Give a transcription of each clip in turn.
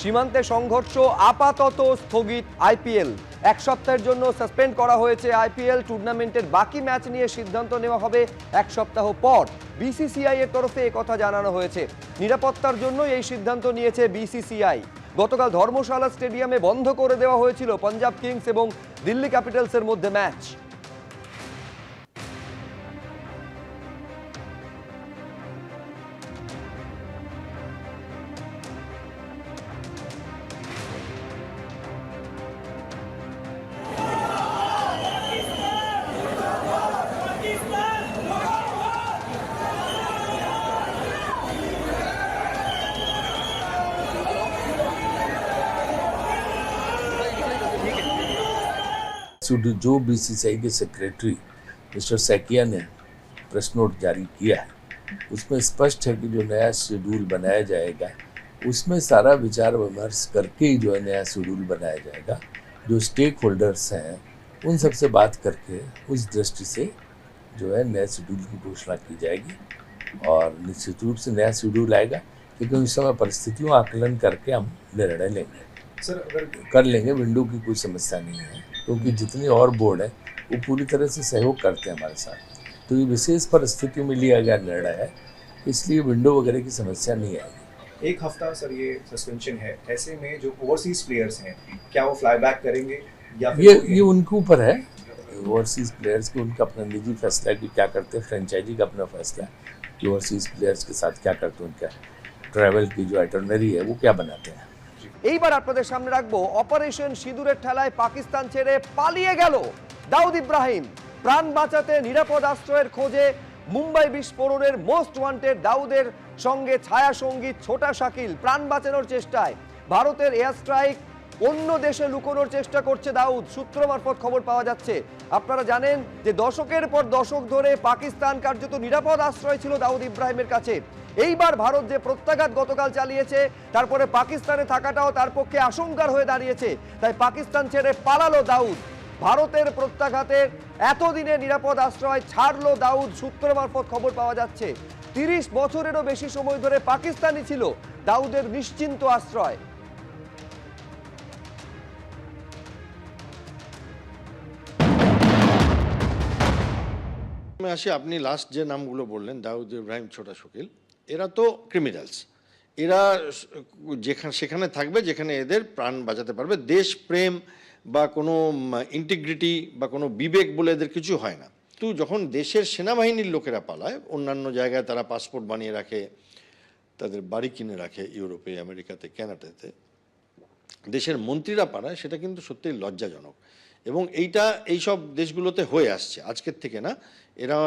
সীমান্তে সংঘর্ষ, আপাতত স্থগিত আইপিএল। এক সপ্তাহের জন্য সাসপেন্ড করা হয়েছে আইপিএল। টুর্নামেন্টের বাকি ম্যাচ নিয়ে সিদ্ধান্ত নেওয়া হবে এক সপ্তাহ পর। বিসিসিআই এর তরফে একথা জানানো হয়েছে। নিরাপত্তার জন্য এই সিদ্ধান্ত নিয়েছে বিসিসিআই। গতকাল ধর্মশালা স্টেডিয়ামে বন্ধ করে দেওয়া হয়েছিল পাঞ্জাব কিংস এবং দিল্লি ক্যাপিটালসের মধ্যে ম্যাচ। जो बीसीसीआई के सेक्रेटरी मिस्टर सैकिया ने प्रेस नोट जारी किया है उसमें स्पष्ट है कि जो नया शेड्यूल बनाया जाएगा उसमें सारा विचार विमर्श करके ही जो है नया शेड्यूल बनाया जाएगा। जो स्टेक होल्डर्स हैं उन सबसे बात करके उस दृष्टि से जो है नए शेड्यूल की घोषणा की जाएगी और निश्चित रूप से नया शेड्यूल आएगा, क्योंकि उस समय परिस्थितियों आकलन करके हम निर्णय लेंगे। सर अगर कर लेंगे, विंडो की कोई समस्या नहीं है, क्योंकि जितनी और बोर्ड है वो पूरी तरह से सहयोग करते हैं हमारे साथ। तो ये विशेष परिस्थितियों में लिया गया निर्णय है, इसलिए विंडो वगैरह की समस्या नहीं आएगी। एक हफ्ता सर ये सस्पेंशन है, ऐसे में जो ओवरसीज प्लेयर्स हैं क्या वो फ्लाई बैक करेंगे या फिर ये उनके ऊपर है, ओवरसीज प्लेयर्स के उनका अपना निजी फैसला है कि क्या करते हैं। फ्रेंचाइजी का अपना फैसला है कि ओवरसीज प्लेयर्स के साथ क्या करते हैं, उनका ट्रैवल की जो आइटनरी है वो क्या बनाते हैं। এইবার আপনাদের সামনে রাখবো অপারেশন সিঁদুরের ঠেলায় পাকিস্তান ছেড়ে পালিয়ে গেল দাউদ ইব্রাহিম। প্রাণ বাঁচাতে নিরাপদ আশ্রয়ের খোঁজে মুম্বাই বিস্ফোরণের মোস্ট ওয়ান্টেড দাউদের সঙ্গে ছায়া সঙ্গী ছোটা শাকিল প্রাণ বাঁচানোর চেষ্টায়। ভারতের এয়ার স্ট্রাইক, অন্য দেশে লুকোনোর চেষ্টা করছে দাউদ, সূত্র মারফত খবর পাওয়া যাচ্ছে। আপনারা জানেন যে দশকের পর দশক ধরে পাকিস্তান কার্যত নিরাপদ আশ্রয় ছিল দাউদ ইব্রাহিমের কাছে। এইবার ভারত যে প্রত্যাঘাত গতকাল চালিয়েছে, তারপরে পাকিস্তানে থাকাটাও তার পক্ষে আশঙ্কার হয়ে দাঁড়িয়েছে। তাই পাকিস্তান ছেড়ে পালালো দাউদ। ভারতের প্রত্যাঘাতের এতদিনে নিরাপদ আশ্রয় ছাড়লো দাউদ, সূত্র মারফত খবর পাওয়া যাচ্ছে। 30 বছরেরও বেশি সময় ধরে পাকিস্তানই ছিল দাউদের নিশ্চিন্ত আশ্রয়। আসি, আপনি লাস্ট যে নামগুলো বললেন দাউদ ইব্রাহিম, ছোটা শকিল, এরা তো ক্রিমিনালস। এরা সেখানে থাকবে যেখানে এদের প্রাণ বাঁচাতে পারবে। দেশপ্রেম বা কোনো ইন্টিগ্রিটি বা কোনো বিবেক বলে এদের কিছু হয় না। তো যখন দেশের সেনাবাহিনীর লোকেরা পালায়, অন্যান্য জায়গায় তারা পাসপোর্ট বানিয়ে রাখে, তাদের বাড়ি কিনে রাখে ইউরোপে, আমেরিকাতে, কানাডাতে, দেশের মন্ত্রীরা পালায়, সেটা কিন্তু সত্যিই লজ্জাজনক। এবং এইসব দেশগুলোতে হয়ে আসছে, আজকের থেকে না। এরা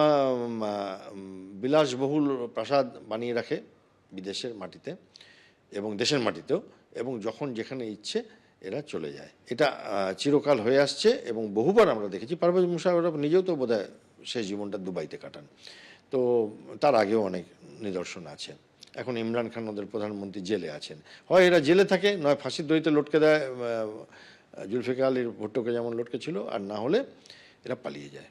বিলাসবহুল প্রাসাদ বানিয়ে রাখে বিদেশের মাটিতে এবং দেশের মাটিতেও, এবং যখন যেখানে ইচ্ছে এরা চলে যায়। এটা চিরকাল হয়ে আসছে এবং বহুবার আমরা দেখেছি। পারভেজ মুশাররফ নিজেও তো বোধহয় শেষ জীবনটা দুবাইতে কাটান, তো তার আগেও অনেক নিদর্শন আছে। এখন ইমরান খান ওদের প্রধানমন্ত্রী জেলে আছেন। হয় এরা জেলে থাকে, নয় ফাঁসির দড়িতে লটকে দেয়, জুলফিকার আলীর ভুট্টোকে যেমন লটকে ছিল, আর না হলে এরা পালিয়ে যায়।